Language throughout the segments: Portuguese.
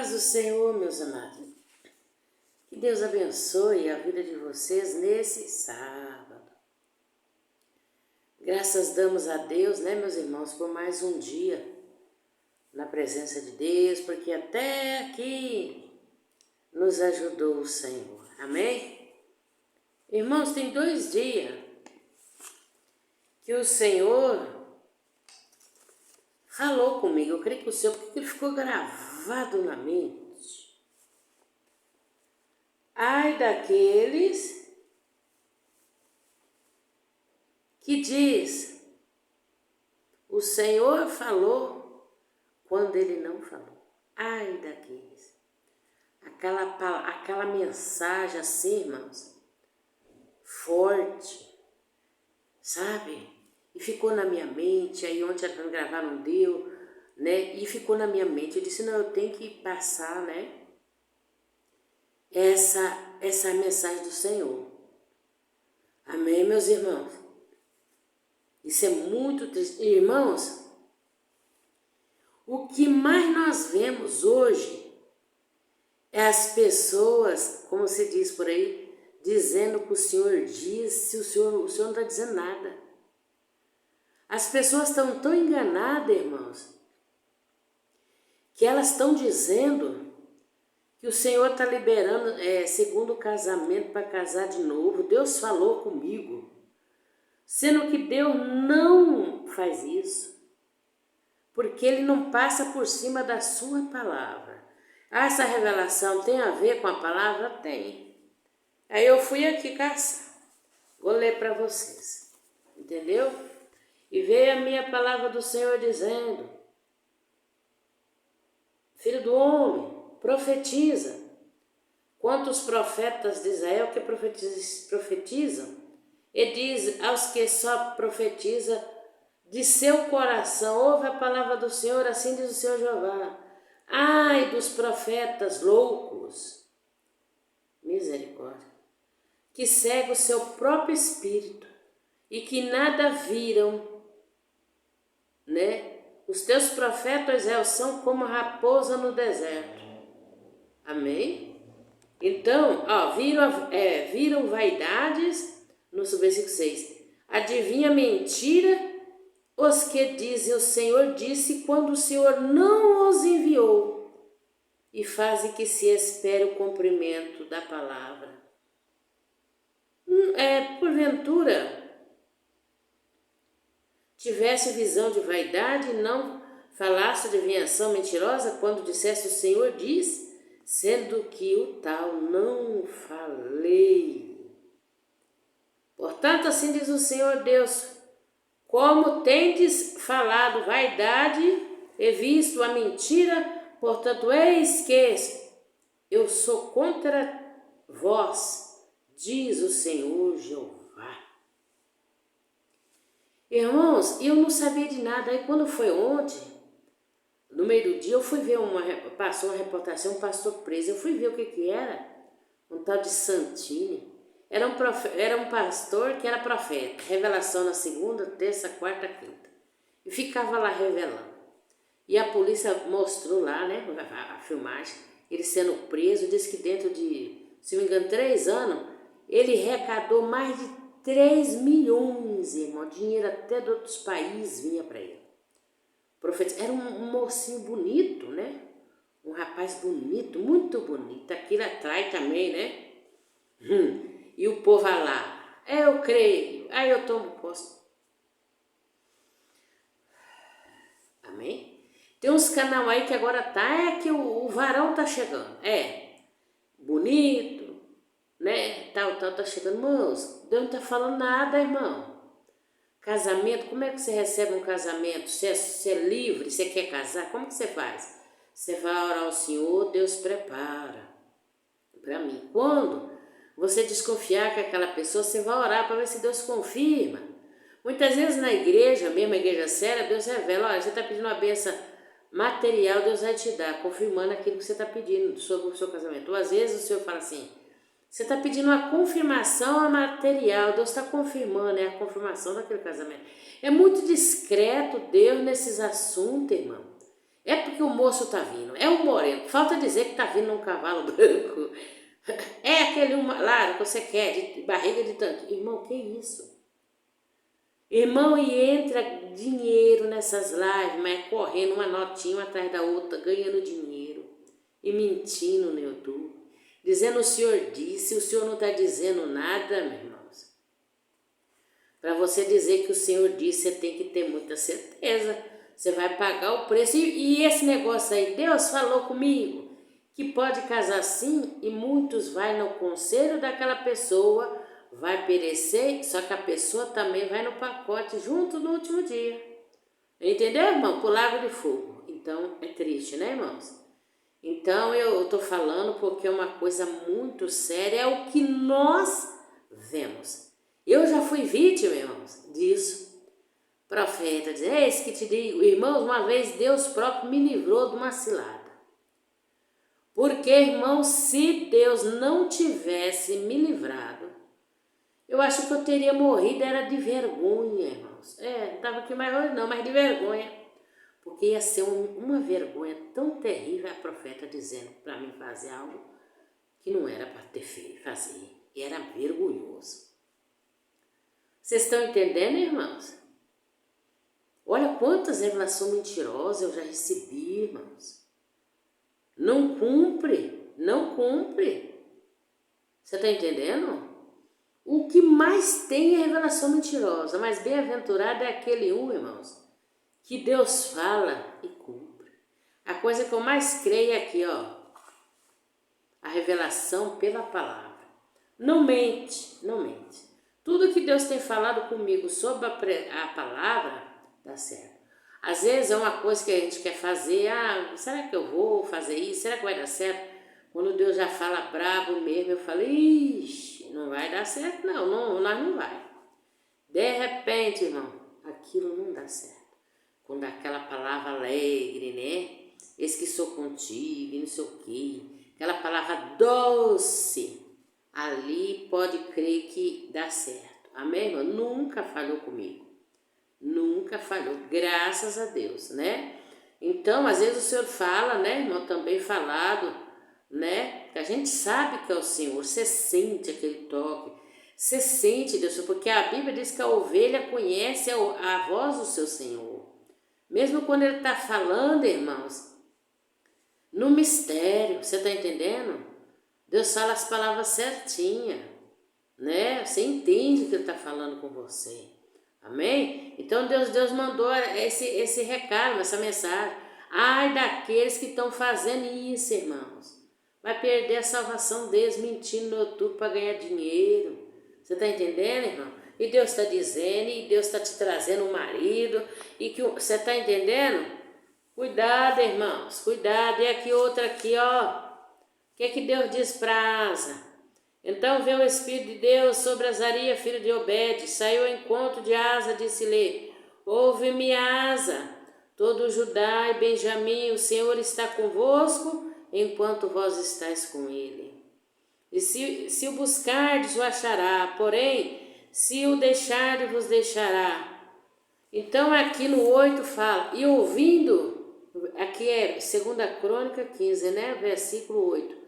paz do Senhor, meus amados. Que Deus abençoe a vida de vocês nesse sábado. Graças damos a Deus, né, meus irmãos, por mais um dia na presença de Deus, porque até aqui nos ajudou o Senhor. Amém? Irmãos, tem 2 dias que o Senhor falou comigo. Eu creio que o Senhor, porque ele ficou gravado na mente. Ai daqueles que diz, o Senhor falou quando ele não falou. Ai daqueles. Aquela mensagem assim, irmãos, forte, sabe? E ficou na minha mente, aí ontem eu gravar não deu, né? E ficou na minha mente. Eu disse, não, eu tenho que passar, né? Essa mensagem do Senhor. Amém, meus irmãos? Isso é muito triste. Irmãos, o que mais nós vemos hoje é as pessoas, como se diz por aí, dizendo que o Senhor disse, o Senhor não está dizendo nada. As pessoas estão tão enganadas, irmãos, que elas estão dizendo que o Senhor está liberando segundo casamento para casar de novo. Deus falou comigo. Sendo que Deus não faz isso. Porque Ele não passa por cima da sua palavra. Ah, essa revelação tem a ver com a palavra? Tem. Aí eu fui aqui caçar. Vou ler para vocês. Entendeu? E veio a minha palavra do Senhor dizendo: Filho do homem, profetiza. Quantos profetas de Israel que profetizam? E diz aos que só profetiza de seu coração, ouve a palavra do Senhor, assim diz o Senhor Jeová. Ai dos profetas loucos, misericórdia, que seguem o seu próprio espírito e que nada viram, né? Os teus profetas, Israel, são como raposa no deserto. Amém? Então, ó, viram vaidades, no versículo 6. Adivinha mentira os que dizem, o Senhor disse, quando o Senhor não os enviou, e fazem que se espere o cumprimento da palavra. Porventura, tivesse visão de vaidade e não falasse adivinhação mentirosa quando dissesse o Senhor diz, sendo que o tal não falei. Portanto, assim diz o Senhor Deus, como tendes falado vaidade e visto a mentira, portanto, eis que eu sou contra vós, diz o Senhor Jeová. Irmãos, eu não sabia de nada. Aí quando foi ontem, no meio do dia, eu fui ver passou uma reportagem, um pastor preso. Eu fui ver o que era, um tal de Santini. Era um pastor que era profeta, revelação na segunda, terça, quarta, quinta. E ficava lá revelando. E a polícia mostrou lá, né, a filmagem, ele sendo preso. Disse que dentro de, se não me engano, 3 anos, ele arrecadou mais de 3 milhões, irmão. Dinheiro até de outros países vinha para ele. Era um mocinho bonito, né? Um rapaz bonito, muito bonito. Aquilo atrai também, né? E o povo vai lá, eu creio, aí eu tomo posse. Amém? Tem uns canal aí que agora que o varão tá chegando. Bonito, né? Tal, tá chegando. Irmãos, Deus não tá falando nada, irmão. Casamento, como é que você recebe um casamento? Você é livre, você quer casar, como que você faz? Você vai orar ao Senhor, Deus prepara. Para mim, quando você desconfiar que aquela pessoa, você vai orar para ver se Deus confirma. Muitas vezes na igreja, mesmo a igreja séria, Deus revela, olha, você está pedindo uma bênção material, Deus vai te dar, confirmando aquilo que você está pedindo sobre o seu casamento. Ou às vezes o Senhor fala assim, você está pedindo uma confirmação material, Deus está confirmando, é a confirmação daquele casamento. É muito discreto Deus nesses assuntos, irmão. É porque o moço tá vindo, é o moreno. Falta dizer que tá vindo num cavalo branco. É aquele lá que você quer, de barriga de tanto. Irmão, que isso? Irmão, e entra dinheiro nessas lives, mas correndo uma notinha uma atrás da outra, ganhando dinheiro e mentindo no YouTube, dizendo o Senhor disse, o Senhor não está dizendo nada, meus irmãos. Para você dizer que o Senhor disse, você tem que ter muita certeza, você vai pagar o preço. E esse negócio aí, Deus falou comigo que pode casar sim, e muitos vai no conselho daquela pessoa, vai perecer, só que a pessoa também vai no pacote junto no último dia. Entendeu, irmão? Pro lago de fogo. Então, é triste, né, irmãos? Então, eu tô falando porque é uma coisa muito séria, é o que nós vemos. Eu já fui vítima, irmãos, disso. Profeta diz, eis que te digo, irmãos, uma vez Deus próprio me livrou de uma cilada. Porque, irmão, se Deus não tivesse me livrado, eu acho que eu teria morrido, era de vergonha, irmãos. Não estava aqui mais hoje não, mas de vergonha. Porque ia ser uma vergonha tão terrível a profeta dizendo para mim fazer algo que não era para ter feito, fazer. E era vergonhoso. Vocês estão entendendo, irmãos? Olha quantas revelações mentirosas eu já recebi, irmãos. Não cumpre, não cumpre. Você está entendendo? O que mais tem é revelação mentirosa, mas bem-aventurado é aquele irmãos, que Deus fala e cumpre. A coisa que eu mais creio é aqui, ó, a revelação pela palavra. Não mente, não mente. Tudo que Deus tem falado comigo sobre a palavra, dá certo. Às vezes é uma coisa que a gente quer fazer, será que eu vou fazer isso? Será que vai dar certo? Quando Deus já fala brabo mesmo, eu falo, ixi, não vai dar certo não, nós não vai. De repente, irmão, aquilo não dá certo. Quando aquela palavra alegre, né? Eis que sou contigo, e não sei o quê. Aquela palavra doce, ali pode crer que dá certo. Amém, irmão? Nunca falhou comigo. Nunca falhou, graças a Deus, né? Então, às vezes o Senhor fala, né, irmão, também falado, né? Que a gente sabe que é o Senhor, você sente aquele toque, você sente Deus, porque a Bíblia diz que a ovelha conhece a voz do seu Senhor. Mesmo quando ele está falando, irmãos, no mistério, você está entendendo? Deus fala as palavras certinhas, né? Você entende o que ele está falando com você. Amém? Então Deus mandou esse recado, essa mensagem. Ai daqueles que estão fazendo isso, irmãos. Vai perder a salvação deles mentindo no YouTube para ganhar dinheiro. Você está entendendo, irmão? E Deus está dizendo, e Deus está te trazendo um marido. E que você está entendendo? Cuidado, irmãos, cuidado. E aqui outra aqui, ó. O que é que Deus diz para Asa? Então veio o Espírito de Deus sobre Azarias, filho de Obed, saiu ao encontro de Asa, disse-lhe, ouve-me, Asa, todo Judá e Benjamim, o Senhor está convosco, enquanto vós estáis com ele. E se o buscardes, o achará, porém, se o deixardes, vos deixará. Então aqui no 8 fala, e ouvindo, aqui é 2 Crônica 15, né, versículo 8.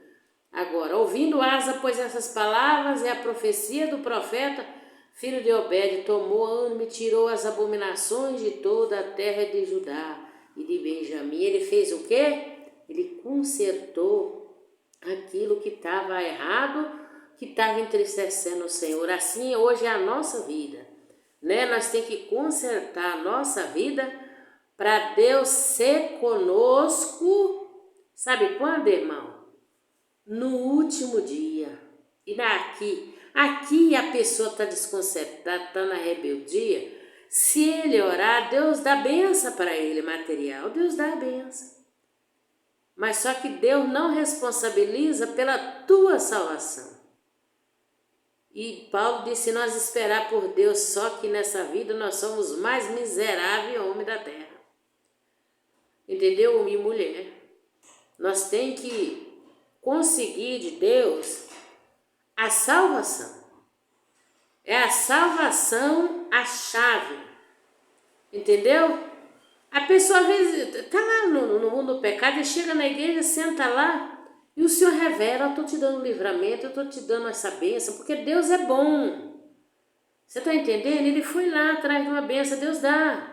Agora, ouvindo Asa, pois essas palavras e a profecia do profeta, filho de Obed, tomou ânimo e tirou as abominações de toda a terra de Judá e de Benjamim. Ele fez o quê? Ele consertou aquilo que estava errado, que estava entristecendo o Senhor. Assim hoje é a nossa vida, né? Nós temos que consertar a nossa vida para Deus ser conosco. Sabe quando, irmão? No último dia. E aqui a pessoa está desconcertada, está na rebeldia. Se ele orar, Deus dá benção para ele, material. Deus dá a benção. Mas só que Deus não responsabiliza pela tua salvação. E Paulo disse, se nós esperar por Deus só que nessa vida nós somos o mais miserável homem da terra. Entendeu, homem e mulher? Nós temos que conseguir de Deus a salvação. É a salvação a chave. Entendeu? A pessoa às vezes está lá no mundo do pecado e chega na igreja, senta lá e o Senhor revela, eu estou te dando livramento, eu estou te dando essa bênção, porque Deus é bom. Você está entendendo? Ele foi lá atrás de uma bênção, Deus dá.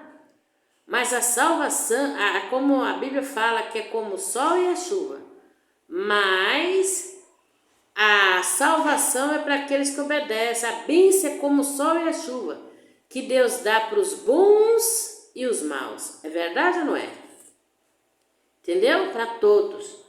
Mas a salvação, como a Bíblia fala, que é como o sol e a chuva. Mas a salvação é para aqueles que obedecem. A bênção é como o sol e a chuva, que Deus dá para os bons e os maus. É verdade ou não é? Entendeu? Para todos.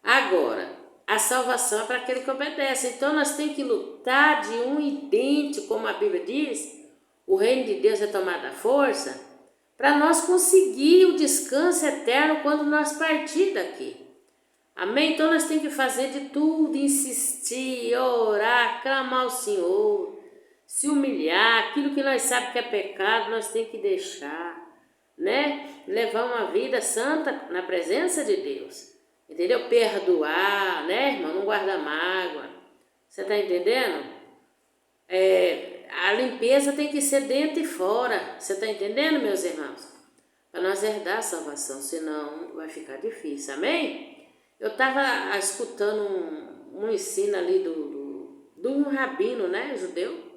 Agora, a salvação é para aquele que obedece. Então nós temos que lutar de um idêntico, como a Bíblia diz. O reino de Deus é tomado à força, para nós conseguir o descanso eterno quando nós partir daqui. Amém? Então nós temos que fazer de tudo, insistir, orar, clamar ao Senhor, se humilhar, aquilo que nós sabemos que é pecado, nós temos que deixar, né? Levar uma vida santa na presença de Deus, entendeu? Perdoar, né, irmão? Não guardar mágoa, você está entendendo? A limpeza tem que ser dentro e fora, você está entendendo, meus irmãos? Para nós herdar a salvação, senão vai ficar difícil, amém? Eu estava escutando um ensino ali de um rabino, né, judeu,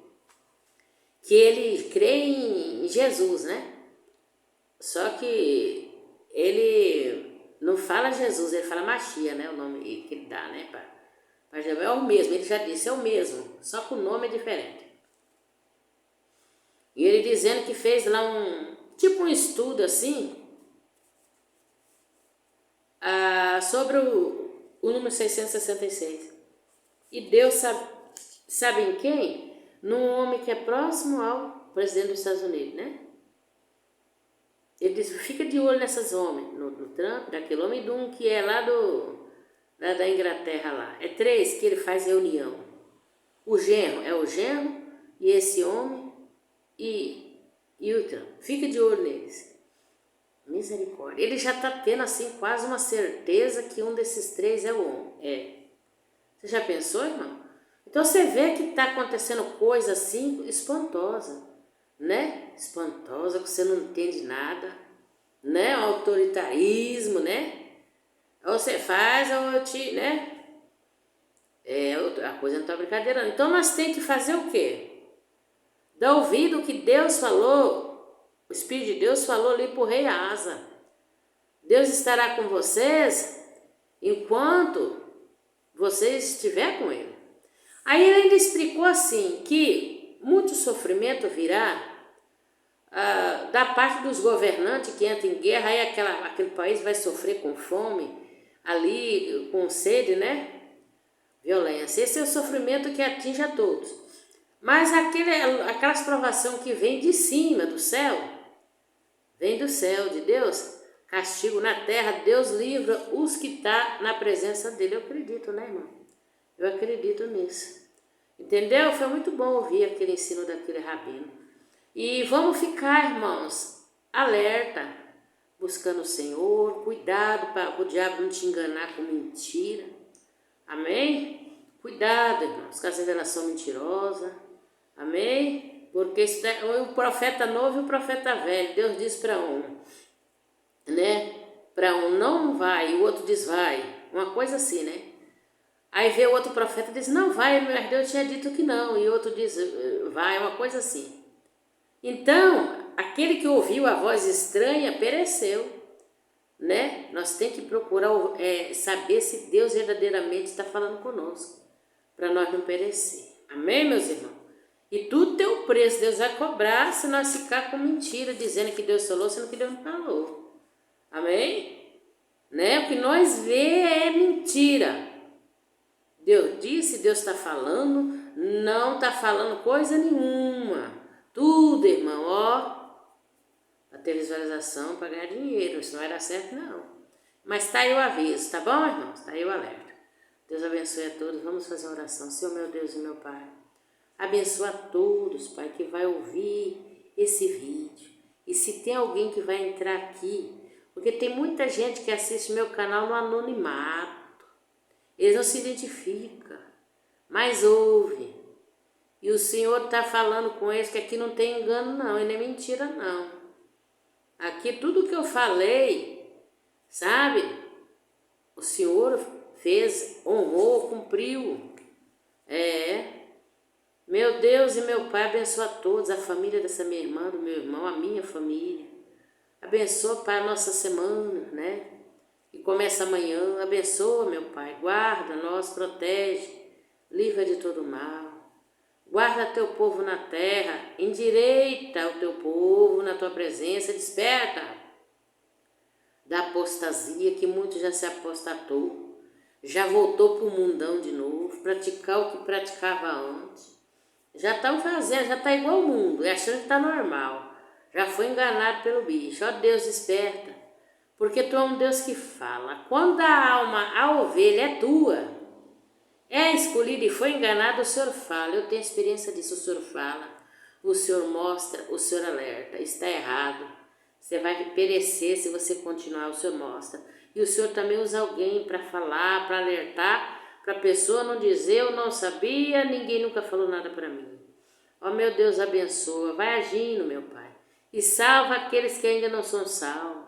que ele crê em Jesus, né? Só que ele não fala Jesus, ele fala Machia, né, o nome que ele dá, né, para Jesus. É o mesmo, ele já disse, é o mesmo, só que o nome é diferente. E ele dizendo que fez lá um estudo assim, sobre o número 666. E Deus sabe em quem? Num homem que é próximo ao presidente dos Estados Unidos, né? Ele disse, fica de olho nesses homens, no Trump, daquele homem, e de um que é lá da Inglaterra lá. É 3 que ele faz reunião. O genro e esse homem e o Trump. Fica de olho neles. Misericórdia. Ele já está tendo assim quase uma certeza que um desses 3 é o homem. Você já pensou, irmão? Então você vê que está acontecendo coisa assim espantosa, né? Espantosa, que você não entende nada, né? Autoritarismo, né? Ou você faz ou eu te, né? A coisa não está brincadeira. Então nós temos que fazer o quê? Dar ouvido que Deus falou, o Espírito de Deus falou ali para o rei Asa. Deus estará com vocês enquanto você estiver com ele. Aí ele ainda explicou assim, que muito sofrimento virá da parte dos governantes que entram em guerra, aí aquele país vai sofrer com fome, ali com sede, né? Violência. Esse é o sofrimento que atinge a todos. Mas aquelas provações que vem de cima, do céu, vem do céu de Deus, castigo na terra, Deus livra os que estão na presença dele. Eu acredito, né, irmão? Eu acredito nisso. Entendeu? Foi muito bom ouvir aquele ensino daquele rabino. E vamos ficar, irmãos, alerta, buscando o Senhor, cuidado para o diabo não te enganar com mentira. Amém? Cuidado, irmãos, com a revelação mentirosa. Amém? Porque o profeta novo e o profeta velho, Deus diz para um, né? Para um não vai, e o outro diz vai. Uma coisa assim, né? Aí vê o outro profeta e diz, não vai, mas Deus tinha dito que não. E o outro diz, vai, uma coisa assim. Então, aquele que ouviu a voz estranha pereceu, né? Nós temos que procurar saber se Deus verdadeiramente está falando conosco, para nós não perecer. Amém, meus irmãos? E tudo tem um preço, Deus vai cobrar se nós ficar com mentira, dizendo que Deus falou, sendo que Deus não falou. Amém? Né? O que nós vê é mentira. Deus disse, Deus está falando, não está falando coisa nenhuma. Tudo, irmão, para ter visualização, para ganhar dinheiro, isso não vai dar certo, não. Mas está aí o aviso, tá bom, irmãos? Está aí o alerta. Deus abençoe a todos, vamos fazer uma oração. Senhor, meu Deus e meu Pai, abençoa a todos, Pai, que vai ouvir esse vídeo. E se tem alguém que vai entrar aqui, porque tem muita gente que assiste meu canal no anonimato, eles não se identificam, mas ouve. E o Senhor está falando com eles que aqui não tem engano não, e nem mentira não. Aqui tudo que eu falei, sabe? O Senhor fez, honrou, cumpriu. Meu Deus e meu Pai, abençoa a todos, a família dessa minha irmã, do meu irmão, a minha família. Abençoa, Pai, a nossa semana, né? Que começa amanhã. Abençoa, meu Pai, guarda nós, protege, livra de todo mal. Guarda teu povo na terra, endireita o teu povo na tua presença, desperta da apostasia, que muito já se apostatou, já voltou para o mundão de novo, praticar o que praticava antes. Já estão fazendo, já está igual o mundo, e achando que está normal. Já foi enganado pelo bicho. Ó Deus, desperta, porque tu é um Deus que fala. Quando a alma, a ovelha é tua, é escolhida e foi enganado, o Senhor fala. Eu tenho experiência disso, o Senhor fala, o Senhor mostra, o Senhor alerta. Está errado, você vai perecer se você continuar, o Senhor mostra. E o Senhor também usa alguém para falar, para alertar, para a pessoa não dizer, eu não sabia, ninguém nunca falou nada para mim. Ó meu Deus, abençoa, vai agindo, meu Pai, e salva aqueles que ainda não são salvos.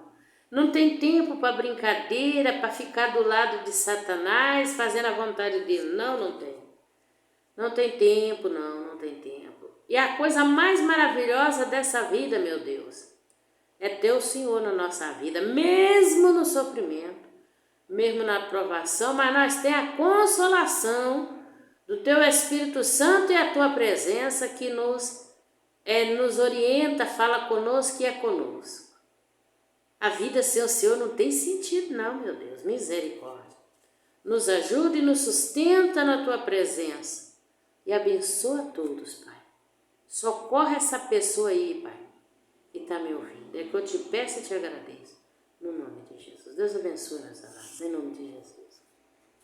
Não tem tempo para brincadeira, para ficar do lado de Satanás, fazendo a vontade dele. Não, não tem. Não tem tempo, não tem tempo. E a coisa mais maravilhosa dessa vida, meu Deus, é ter o Senhor na nossa vida, mesmo no sofrimento, mesmo na provação, mas nós temos a consolação do Teu Espírito Santo e a Tua presença que nos orienta, fala conosco e é conosco. A vida sem o Senhor não tem sentido não, meu Deus, misericórdia. Nos ajuda e nos sustenta na Tua presença e abençoa a todos, Pai. Socorre essa pessoa aí, Pai, que está me ouvindo. É que eu te peço e te agradeço. No nome de Jesus. Deus abençoe nessa raça, em nome de Jesus.